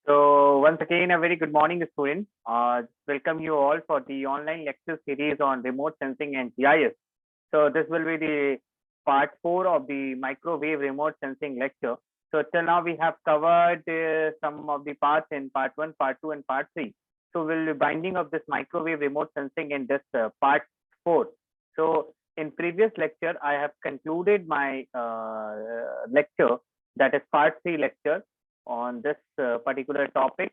So once again, a very good morning, students. Welcome you all for the online lecture series on remote sensing and GIS. So this will be the part 4 of the microwave remote sensing lecture. So till now we have covered some of the parts in part 1, part 2 and part 3. So we'll be binding of this microwave remote sensing in this part 4. So in previous lecture, I have concluded my lecture, that is part 3 lecture on this particular topic,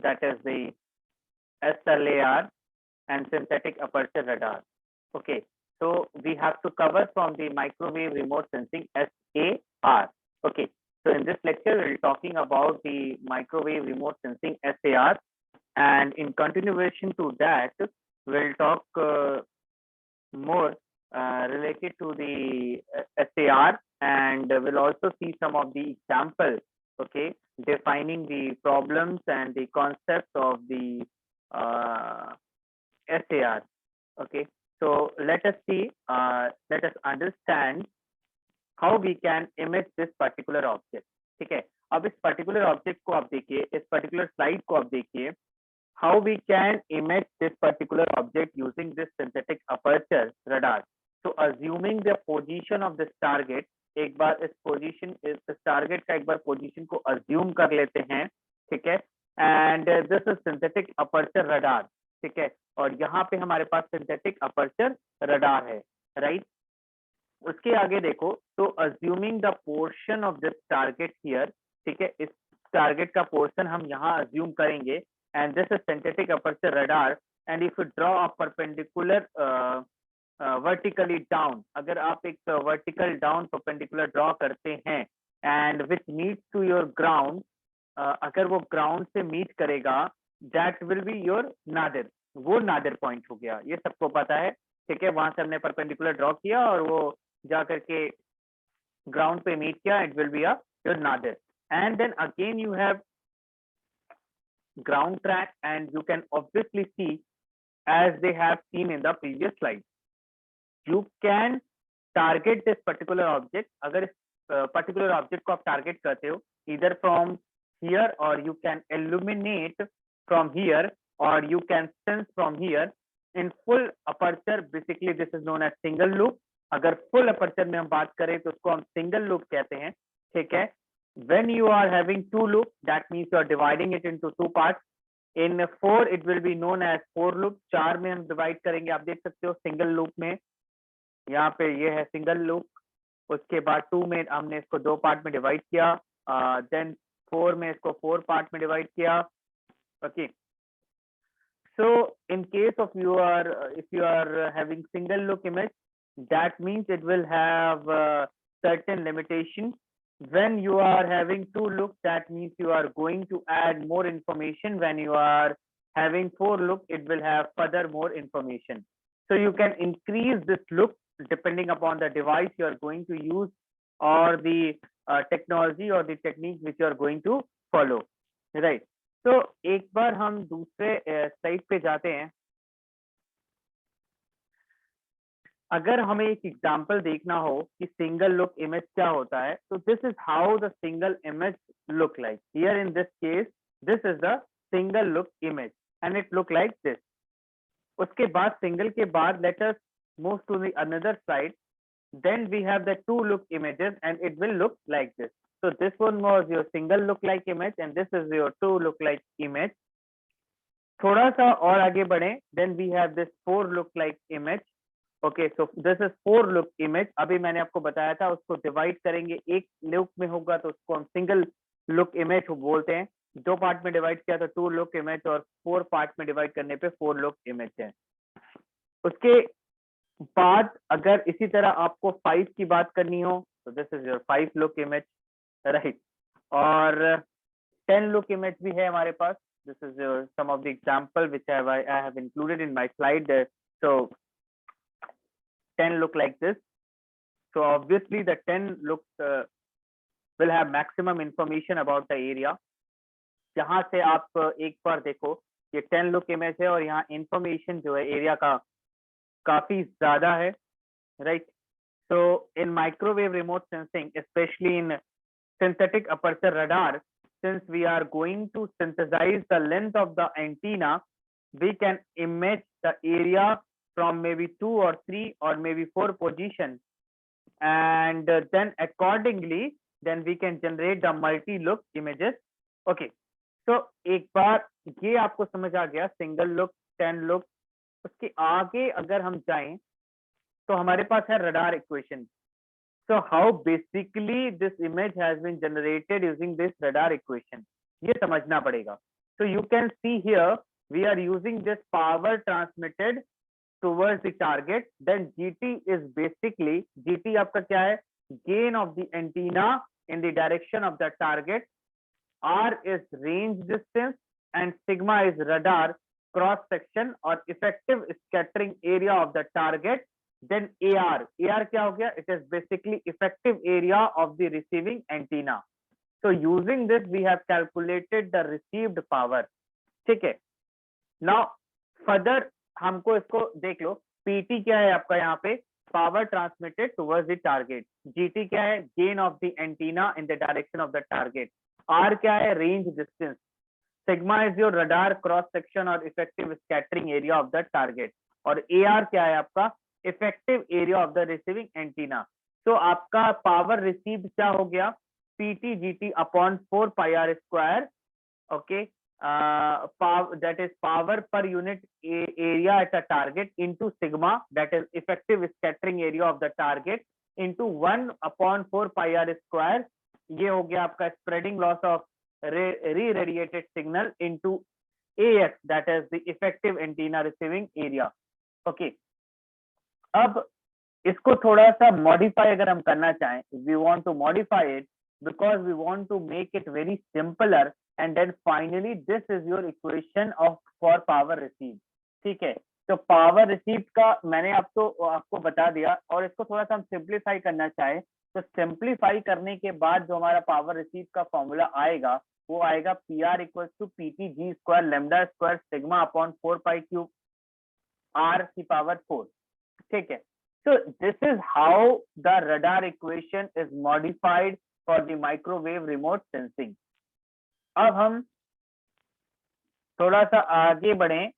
that is the SLAR and synthetic aperture radar. Okay, so we have to cover from the microwave remote sensing SAR. Okay, so in this lecture we'll be talking about the microwave remote sensing SAR, and in continuation to that we'll talk more related to the SAR, and we'll also see some of the examples, okay, defining the problems and the concepts of the SAR. Okay, so let us see, let us understand how we can image this particular object. ठीक है, अब इस particular object को आप देखिए, इस particular slide को आप देखिए, how we can image this particular object using this synthetic aperture radar. So assuming the position of this target, एक बार इस position, इस target का एक बार position को assume कर लेते हैं, ठीक है, and this is synthetic aperture radar, ठीक है, और यहाँ पे हमारे पास synthetic aperture radar है, right? उसके आगे देखो, तो assuming the portion of this target here, ठीक है, इस target का portion हम यहाँ assume करेंगे, and this is synthetic aperture radar, and if you draw a perpendicular vertically down, अगर आप एक vertical down perpendicular draw करते हैं and which meets to your ground, अगर वो ground से meet करेगा, that will be your nadir, वो nadir point हो गया, ये सबको पता है, ठीक है, वहां से हमने perpendicular draw किया और वो जा करके ground पे meet किया, it will be a your nadir. And then again you have ground track, and you can obviously see, as they have seen in the previous slide, you can target this particular object. अगर इस particular object को आप target करते हो, either from here or you can illuminate from here or you can sense from here. In full aperture, basically this is known as single loop. अगर full aperture में हम बात करें तो उसको हम single loop कहते हैं, ठीक है. When you are having two loop, that means you are dividing it into two parts. In 4 it will be known as 4 loop. 4 में हम divide करेंगे, आप देख सकते हो single loop में, यहाँ पे ये है single loop. उसके बाद 2 में हमने इसको 2 पार्ट में डिवाइड किया, then 4 में इसको 4 पार्ट में डिवाइड किया. Okay, so in case of if you are having single look image, that means it will have certain limitations. When you are having 2 look, that means you are going to add more information. When you are having 4 look, it will have further more information. So you can increase this look depending upon the device you are going to use or the technology or the technique which you are going to follow, right? तो एक बार हम दूसरे slide पे जाते हैं. अगर हमें एक एग्जांपल देखना हो कि सिंगल लुक इमेज क्या होता है, तो this is how the single image look like. Here in this case this is the single look image and it look like this. उसके बाद सिंगल के बाद let us move to the another slide. Then we have the two look images and it will look like this. So this one was your single look like image and this is your two look like image. थोड़ा सा और आगे बढ़े, then we have this four look like image. Okay, so this is four look image. अभी मैंने आपको बताया था, उसको डिवाइड करेंगे, एक लुक में होगा तो उसको हम सिंगल लुक इमेज बोलते हैं. 2 पार्ट में डिवाइड किया तो 2 लुक इमेज और 4 पार्ट में डिवाइड करने पे 4 लुक इमेज है. उसके बाद अगर इसी तरह आपको 5 की बात करनी हो तो this is your 5 look image, right. और 10 लुक इमेज भी है हमारे पास. This is your some of the example which I have included in my slide. So 10 look like this. So obviously the 10 look will have maximum information about the area. यहाँ से आप एक बार देखो, ये 10 look image है और यहाँ information जो है एरिया का काफी ज्यादा है, right? So in microwave remote sensing, especially in synthetic aperture radar, since we are going to synthesize the length of the antenna, we can image the area from maybe 2 or 3 or maybe 4 positions, and then accordingly then we can generate the multi look images. Okay, so एक बार ये आपको समझ आ गया single look, 10 look. उसके आगे अगर हम जाएं तो हमारे पास है radar equation. So how basically this image has been generated using this radar equation, ये समझना पड़ेगा। So you can see here we are using this power transmitted towards the target, then GT is basically, GT आपका क्या है, gain of the antenna in the direction of the target, R is range distance, and sigma is radar cross section or effective scattering area of the target. Then AR क्या हो गया, it is basically effective area of the receiving antenna. So using this we have calculated the received power. ठीक है, now further हमको इसको देख लो, PT क्या है आपका यहाँ पे, power transmitted towards the target, GT क्या है, gain of the antenna in the direction of the target, R क्या है, range distance, sigma is your radar cross section or effective scattering area of the target, और AR क्या है आपका, effective area of the receiving antenna. So आपका power received क्या हो गया, PT GT upon 4 pi R square, okay, power, that is power per unit area at a target into sigma, that is effective scattering area of the target, into 1 upon 4 pi R square, ये हो गया आपका spreading loss of re-radiated signal into AX, that is the effective antenna receiving area. Okay, अब इसको थोड़ा सा modify अगर हम करना चाहें, we want to modify it because we want to make it very simpler, and then finally this is your equation of for power received. ठीक है, तो power received का मैंने आपको बता दिया, और इसको थोड़ा सा हम simplify करना चाहें तो simplify करने के बाद जो हमारा power received का फॉर्मूला आएगा वो आएगा PR equals to PT G square lambda square sigma upon 4 pi cube R की power 4. ठीक है, so this is how the radar equation is modified for the microwave remote sensing. अब हम थोड़ा सा आगे बढ़ें,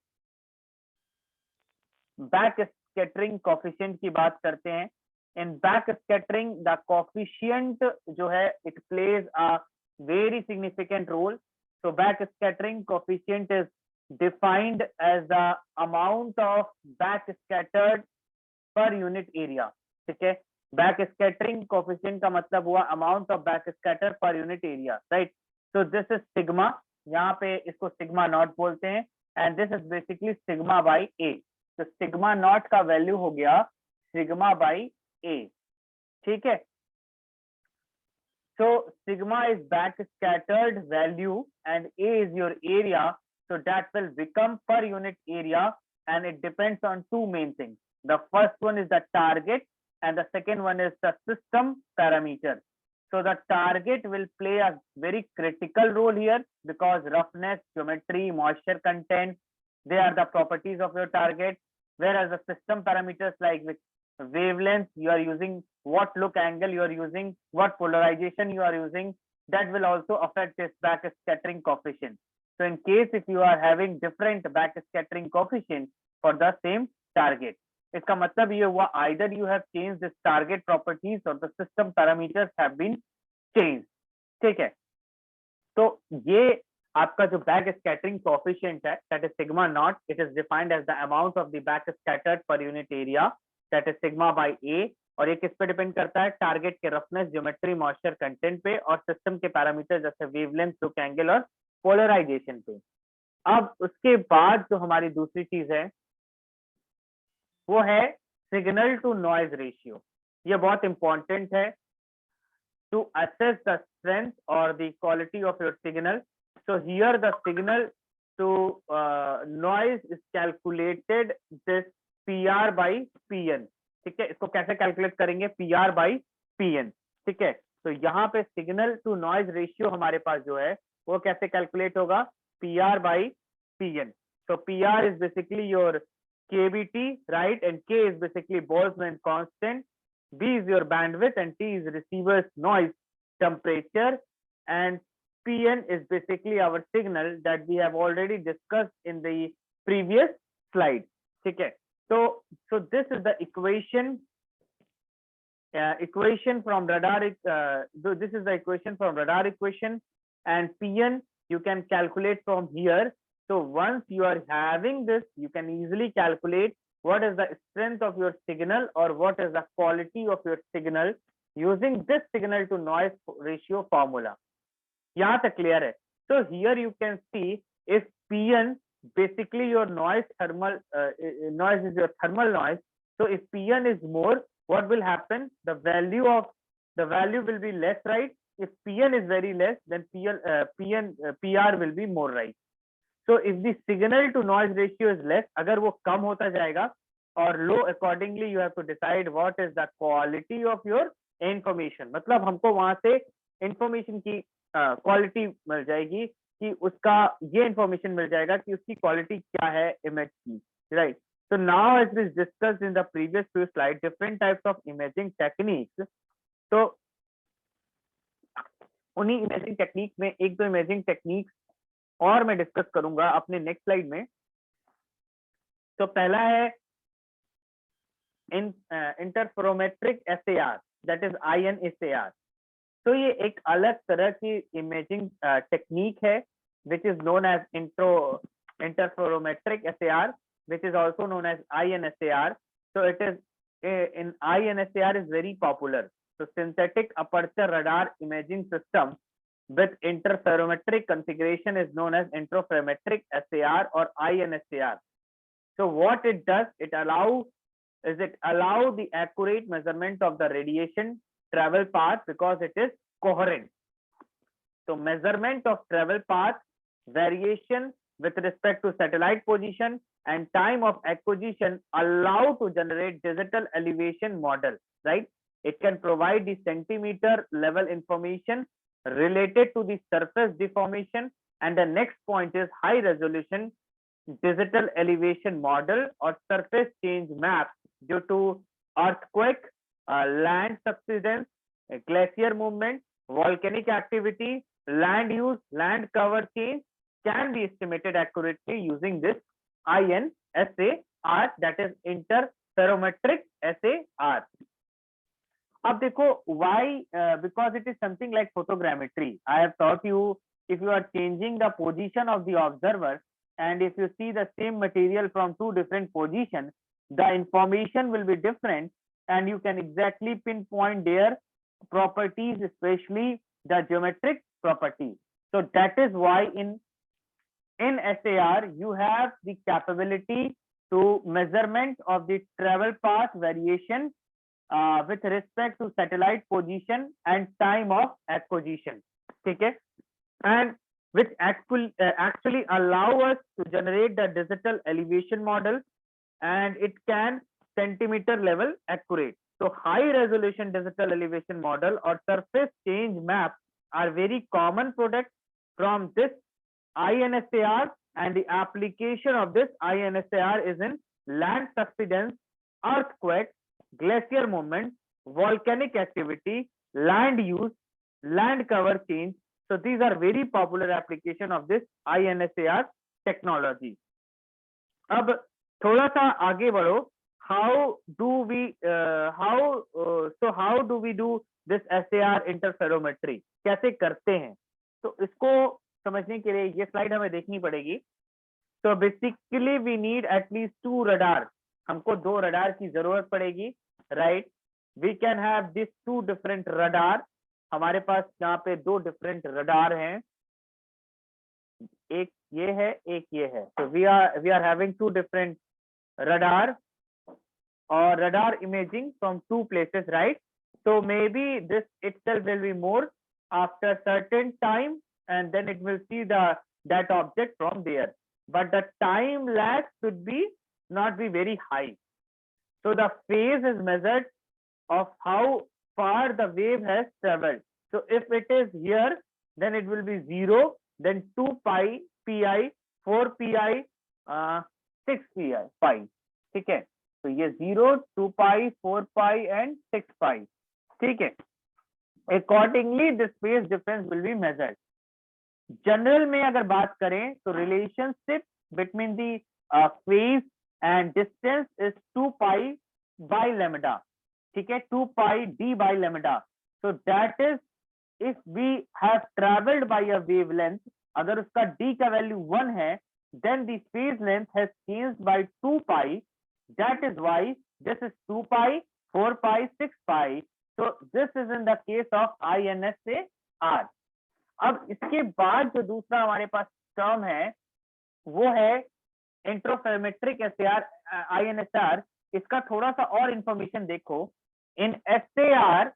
बैक स्कैटरिंग कोफिशिएंट की बात करते हैं। In back scattering the coefficient जो है it plays a very significant role. So back scattering coefficient is defined as the amount of back scattered per unit area. ठीक है, बैक स्कैटरिंग कोफिशिएंट का मतलब हुआ amount of back scatter per unit area, right. So this is sigma, यहाँ पे इसको sigma naught बोलते हैं, and this is basically sigma by A. तो सिग्मा नॉट का वैल्यू हो गया सिग्मा बाई ए, ठीक है। So sigma is back scattered value and A is your area, so that will become per unit area, and it depends on two main things. The first one is the target and the second one is the system parameter. So the target will play a very critical role here because roughness, geometry, moisture content, they are the properties of your target, whereas the system parameters like with wavelength you are using, what look angle you are using, what polarization you are using, that will also affect this back scattering coefficient. So in case if you are having different back scattering coefficient for the same target, इसका मतलब ये हुआ either you have changed this target properties or the system parameters have been changed, ठीक है। तो ये आपका जो बैक स्कैटरिंग कोएफिशिएंट है that is sigma naught, it is defined as the amount of the back scattered per unit area, that is sigma by A, और ये किस पे डिपेंड करता है, टारगेट के रफनेस, ज्योमेट्री, मॉइस्चर कंटेंट पे, और सिस्टम के पैरामीटर जैसे वेवलेंथ, लुक एंगल और पोलराइजेशन पे। अब उसके बाद जो हमारी दूसरी चीज है वो है सिग्नल टू नॉइज रेशियो। ये बहुत इंपॉर्टेंट है to assess the strength or the quality of your signal. So here the signal to noise is calculated this PR by PN, ठीक है। इसको कैसे कैलकुलेट करेंगे, PR by PN, ठीक है। तो यहाँ पे सिग्नल टू नॉइज रेशियो हमारे पास जो है वो कैसे कैलकुलेट होगा, PR by PN. So PR is basically your KBT, right, and K is basically Boltzmann constant, B is your bandwidth, and T is receiver's noise temperature, and Pn is basically our signal that we have already discussed in the previous slide. ठीक है, so this is the equation from radar. This is the equation from radar equation, and Pn you can calculate from here. So once you are having this, you can easily calculate what is the strength of your signal or what is the quality of your signal using this signal to noise ratio formula. यहाँ तक clear है? So here you can see if Pn basically your noise thermal noise is your thermal noise. So if Pn is more, what will happen? The value will be less, right? If Pn is very less, then PR will be more, right? So if the signal to noise ratio is less, अगर वो कम होता जाएगा और low, accordingly you have to decide what is the quality of your information. मतलब हमको वहां से information की क्वालिटी मिल जाएगी कि उसका ये इंफॉर्मेशन मिल जाएगा कि उसकी क्वालिटी क्या है इमेज की, right? So now as we discussed in the previous few slides, different types of imaging techniques. तो उन्हीं इमेजिंग टेक्निक में एक दो इमेजिंग टेक्निक्स और मैं डिस्कस करूंगा अपने नेक्स्ट स्लाइड में. तो पहला है interferometric SAR, that is INSAR. तो ये एक अलग तरह की इमेजिंग टेक्निक है which is known as interferometric SAR, which is also known as INSAR. So it is in INSAR is very popular. So synthetic aperture radar imaging system with interferometric configuration is known as interferometric SAR or INSAR. So what it does, it allow the accurate measurement of the radiation travel path because it is coherent. So measurement of travel path variation with respect to satellite position and time of acquisition allow to generate digital elevation model, right? It can provide the centimeter level information related to the surface deformation, and the next point is high resolution digital elevation model or surface change map due to earthquake, land subsidence, glacier movement, volcanic activity, land use, land cover change can be estimated accurately using this INSAR, that is interferometric SAR. अब देखो why? Because it is something like photogrammetry. I have taught you, if you are changing the position of the observer and if you see the same material from two different positions, the information will be different and you can exactly pinpoint their properties, especially the geometric properties. So that is why in SAR you have the capability to measurement of the travel path variation with respect to satellite position and time of acquisition. Okay, and which actually allow us to generate the digital elevation model, and it can centimeter level accurate. So high resolution digital elevation model or surface change map are very common products from this INSAR, and the application of this INSAR is in land subsidence, earthquake, glacier movement, volcanic activity, land use, land cover change. So these are very popular application of this INSAR technology. अब थोड़ा सा आगे बढ़ो. How do we do this SAR interferometry? कैसे करते हैं? तो इसको समझने के लिए ये स्लाइड हमें देखनी पड़ेगी. तो basically we need at least 2 radar. हमको 2 रडार की जरूरत पड़ेगी, right? We can have this 2 different radar. हमारे पास यहाँ पे 2 डिफरेंट रडार हैं, एक ये है, एक ये है. तो we are having 2 different radar or radar imaging from 2 places, right? So maybe this itself will be more after certain time, and then it will see that object from there, but the time lag should be not be very high. So the phase is measured of how far the wave has traveled. So if it is here, then it will be 0, then 2 pi, pi, 4 pi, 6 pi. ठीक है, तो ये 0, 2 pi, 4 pi and 6 pi. ठीक है, accordingly this phase difference will be measured. General में अगर बात करें तो relationship between the phase and distance is 2 pi by lambda, ठीक है, 2 pi D by lambda. So that is if we have travelled by a wavelength, अगर उसका D का वैल्यू 1 है, then the phase length has changed by 2 pi. That is why this is 2 pi, 4 pi, 6 pi. So this is in the case of INSAR. अब इसके बाद जो दूसरा हमारे पास टर्म है वो है इंटरफेरोमेट्रिक SAR INSR। इसका थोड़ा सा और इंफॉर्मेशन देखो। इन SAR,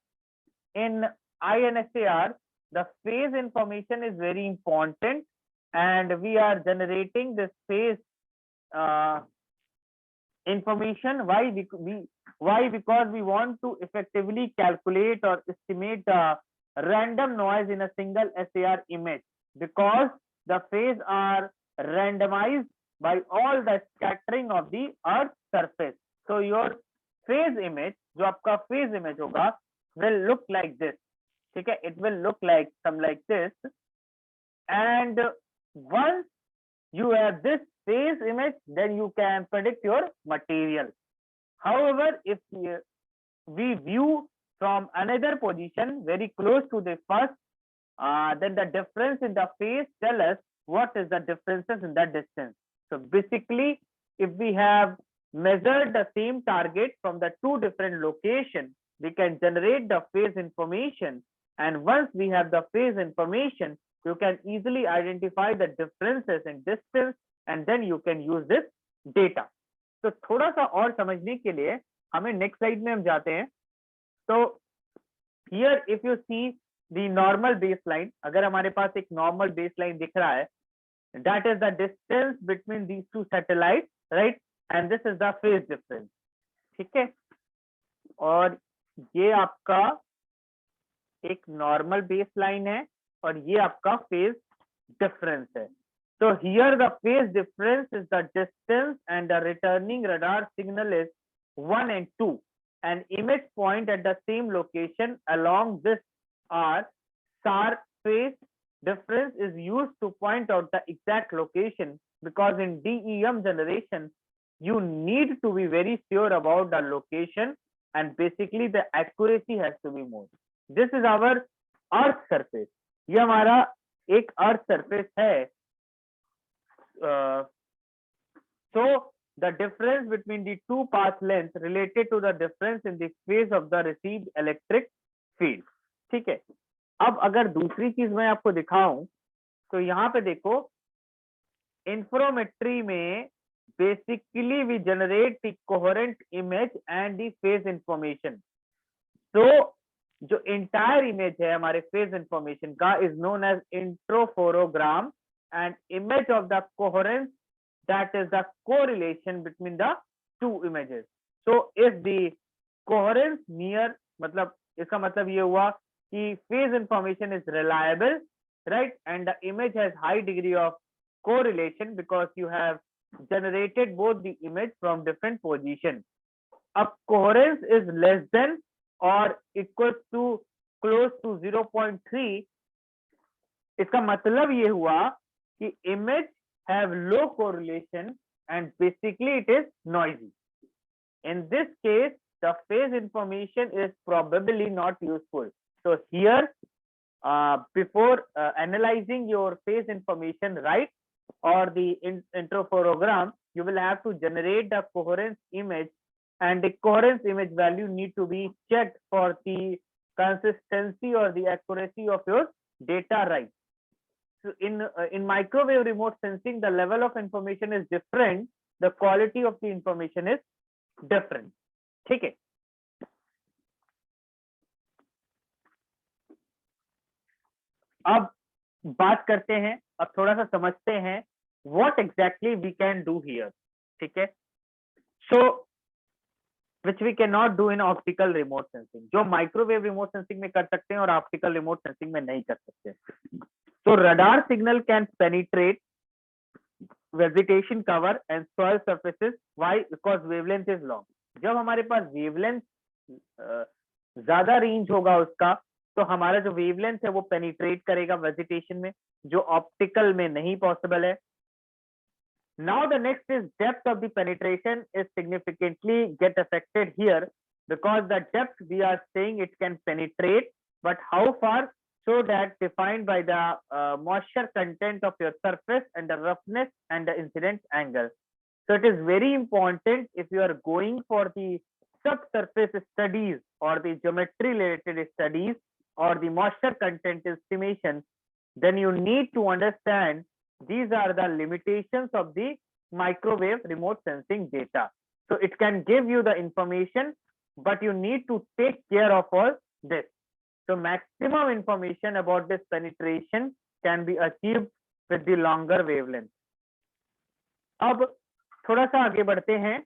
in INSAR, the phase information is very important, and we are generating this phase information. Why? Because we want to effectively calculate or estimate the random noise in a single SAR image, because the phase are randomized by all the scattering of the earth surface. So your phase image, जो आपका phase image होगा, will look like this, ठीक है, it will look like some like this, and once you have this phase image, then you can predict your material. However, if we view from another position very close to the first, then the difference in the phase tell us what is the differences in the distance. So basically, if we have measured the same target from the two different locations, we can generate the phase information, and once we have the phase information, you can easily identify the differences in distance, and then you can use this data. तो थोड़ा सा और समझने के लिए हमें next slide में हम जाते हैं। तो here if you see the normal baseline, अगर हमारे पास एक नॉर्मल बेसलाइन दिख रहा है, that is the distance between these two satellite, right, and this is the phase difference, ठीक है। और ये आपका एक नॉर्मल बेसलाइन है और ये आपका फेज डिफरेंस है। So here the phase difference is the distance and the returning radar signal is 1 and 2, and image point at the same location along this are SAR. Phase difference is used to point out the exact location, because in DEM generation you need to be very sure about the location, and basically the accuracy has to be more. This is our earth surface, ये हमारा एक earth surface है। So the difference between the two path lengths related to the difference in the phase of the received electric field, ठीक है। अब अगर दूसरी चीज मैं आपको दिखाऊं तो यहाँ पे देखो, इंफ्रोमेट्री में basically we generate the coherent image and the phase information. तो जो इंटायर इमेज है हमारे फेज इंफॉर्मेशन का is known as interferogram, and image of the coherence, that is the correlation between the two images. So if the coherence near, मतलब इसका मतलब ये हुआ कि phase information is reliable, right, and the image has high degree of correlation because you have generated both the image from different position. अब coherence is less than or equal to close to 0.3, इसका मतलब ये हुआ कि image have low correlation and basically it is noisy. In this case, the phase information is probably not useful. So here, before analyzing your phase information, right, or the interferogram, you will have to generate the coherence image, and the coherence image value need to be checked for the consistency or the accuracy of your data, right. So in microwave remote sensing, the level of information is different, the quality of the information is different, ठीक है। अब बात करते हैं, अब थोड़ा सा समझते हैं what exactly we can do here, ठीक है। So which we cannot do in optical remote sensing, जो माइक्रोवेव रिमोट सेंसिंग में कर सकते हैं और ऑप्टिकल रिमोट सेंसिंग में नहीं कर सकते। So radar signal can penetrate vegetation cover and soil surfaces. Why? Because wavelength is long. जब हमारे पास wavelength ज्यादा रेंज होगा उसका, तो हमारा जो वेवलेंथ है वो पेनिट्रेट करेगा वेजिटेशन में, जो ऑप्टिकल में नहीं पॉसिबल है। Now the next is depth of the penetration is significantly get affected here, because the depth we are saying it can penetrate, but how far? So that defined by the moisture content of your surface and the roughness and the incident angle. So it is very important if you are going for the subsurface studies or the geometry related studies or the moisture content estimation, then you need to understand these are the limitations of the microwave remote sensing data. So it can give you the information, but you need to take care of all this. So maximum information about this penetration can be achieved with the longer wavelength. अब थोड़ा सा आगे बढ़ते हैं।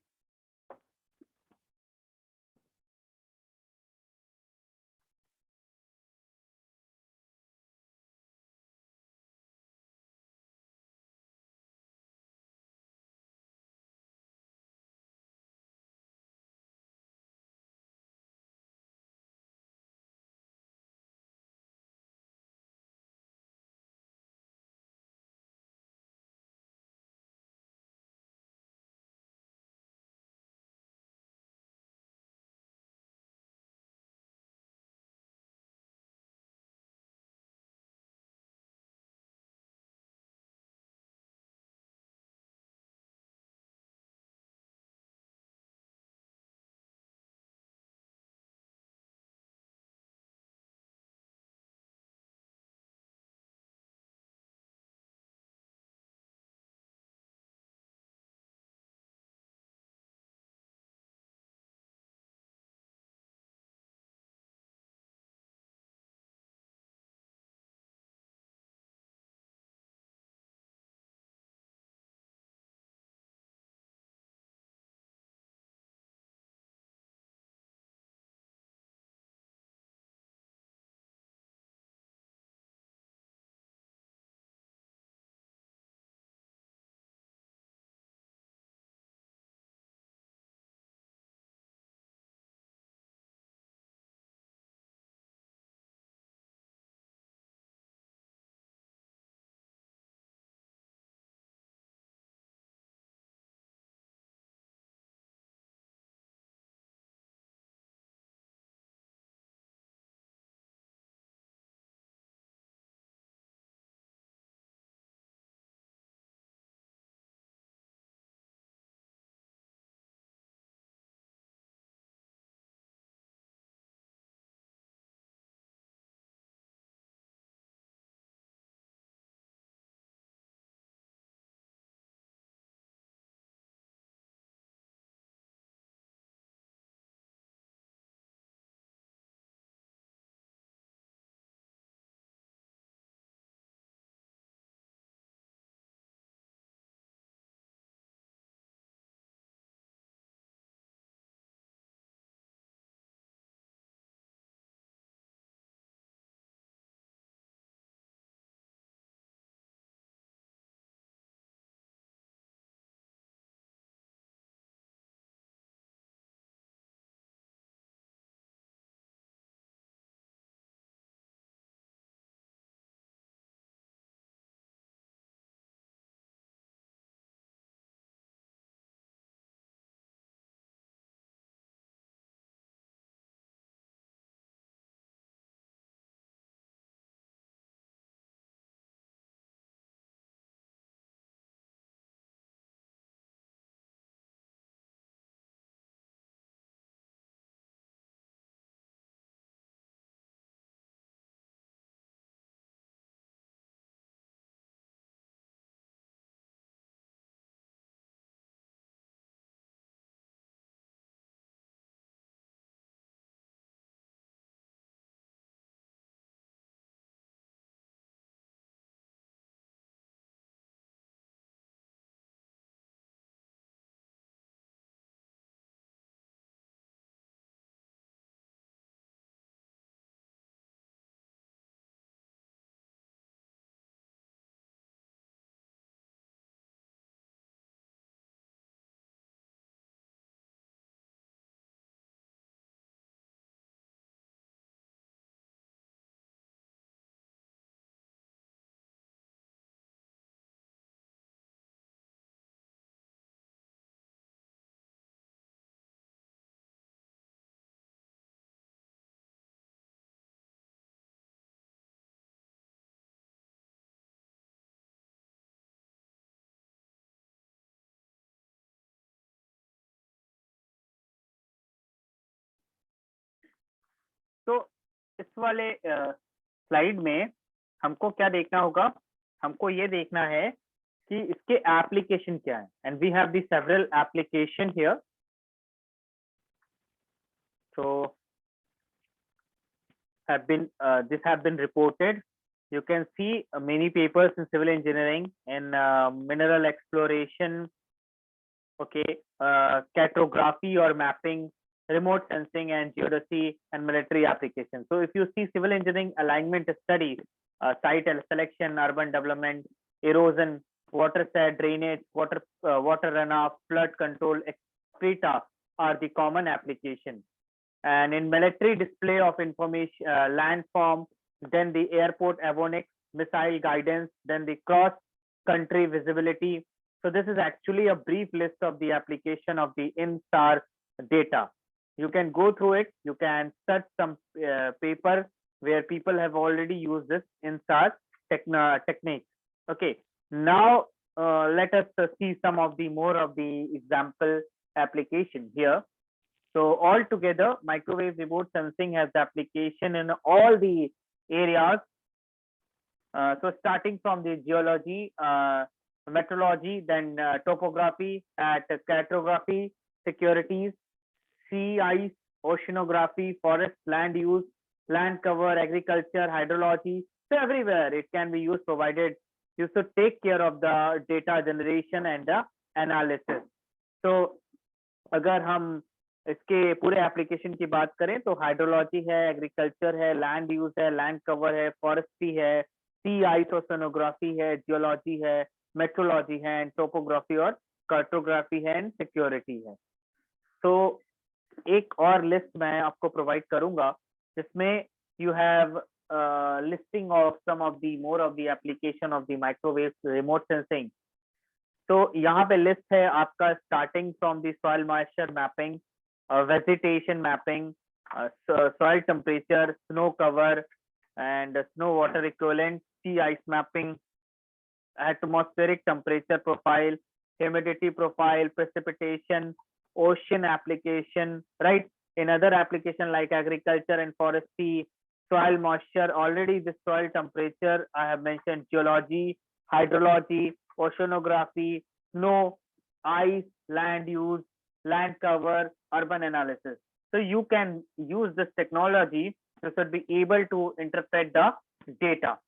तो इस वाले slide में हमको क्या देखना होगा, हमको ये देखना है कि इसके एप्लीकेशन क्या है, and we have the several application here. So this have been reported. You can see many papers in civil engineering and mineral exploration, okay, cartography or mapping, remote sensing and geodesy and military applications. So if you see civil engineering alignment studies, site selection, urban development, erosion, watershed drainage, water runoff, flood control, etc. are the common applications. And in military display of information, landform, then the airport avionics, missile guidance, then the cross country visibility. So this is actually a brief list of the application of the INSAR data. You can go through it. You can search some paper where people have already used this INSAR technique. Okay, now let us see some of the more of the example application here. So altogether, microwave remote sensing has application in all the areas. So starting from the geology, meteorology, then topography, at cartography, securities, sea ice, oceanography, forest land use, land cover, agriculture, hydrology. So everywhere it can be used, provided you should take care of the data generation and the analysis. So अगर हम इसके पूरे application की बात करें तो hydrology है, agriculture है, लैंड यूज है, लैंड कवर है, फॉरेस्ट्री है, सी आइस ओशनोग्राफी है, जियोलॉजी है, मेट्रोलॉजी है, एंड टोपोग्राफी और कार्टोग्राफी है, एंड सिक्योरिटी है. तो एक और लिस्ट मैं आपको प्रोवाइड करूंगा जिसमें you have listing of some of the more of the application of the microwave remote sensing. तो यहाँ पे लिस्ट है आपका starting from the soil moisture mapping, vegetation mapping, soil temperature, snow cover and snow water equivalent, sea ice mapping, atmospheric temperature profile, humidity profile, precipitation, ocean application, right? In other application like agriculture and forestry, soil moisture, already the soil temperature I have mentioned, geology, hydrology, oceanography, snow, ice, land use, land cover, urban analysis. So you can use this technology to be able to interpret the data.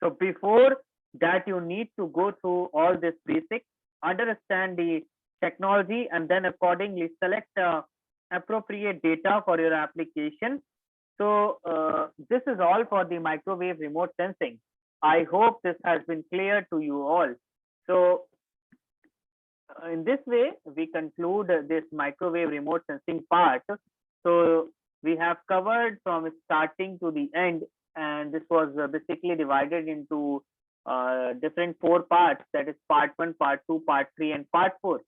So before that, you need to go through all this basic, understand the technology, and then accordingly select appropriate data for your application. So this is all for the microwave remote sensing. I hope this has been clear to you all. So in this way, we conclude this microwave remote sensing part. So we have covered from starting to the end, and this was basically divided into different 4 parts, that is part 1, part 2, part 3, and part 4.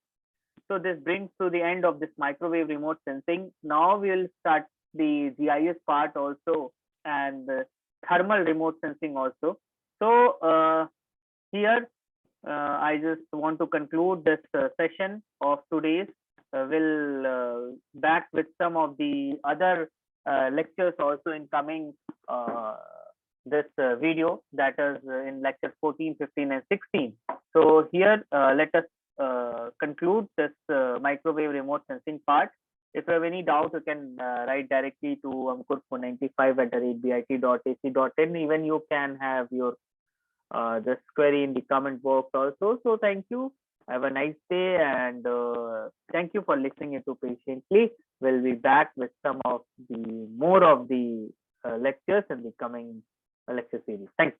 So this brings to the end of this microwave remote sensing. Now we will start the GIS part also, and thermal remote sensing also. So here I just want to conclude this session of today's. We'll back with some of the other lectures also in coming this video, that is in lecture 14, 15, and 16. So here let us conclude this microwave remote sensing part. If you have any doubt, you can write directly to ankur495@bit.ac.in. Even you can have your this query in the comment box also. So thank you. Have a nice day, and thank you for listening it patiently. We'll be back with some of the more of the lectures in the coming lecture series. Thanks.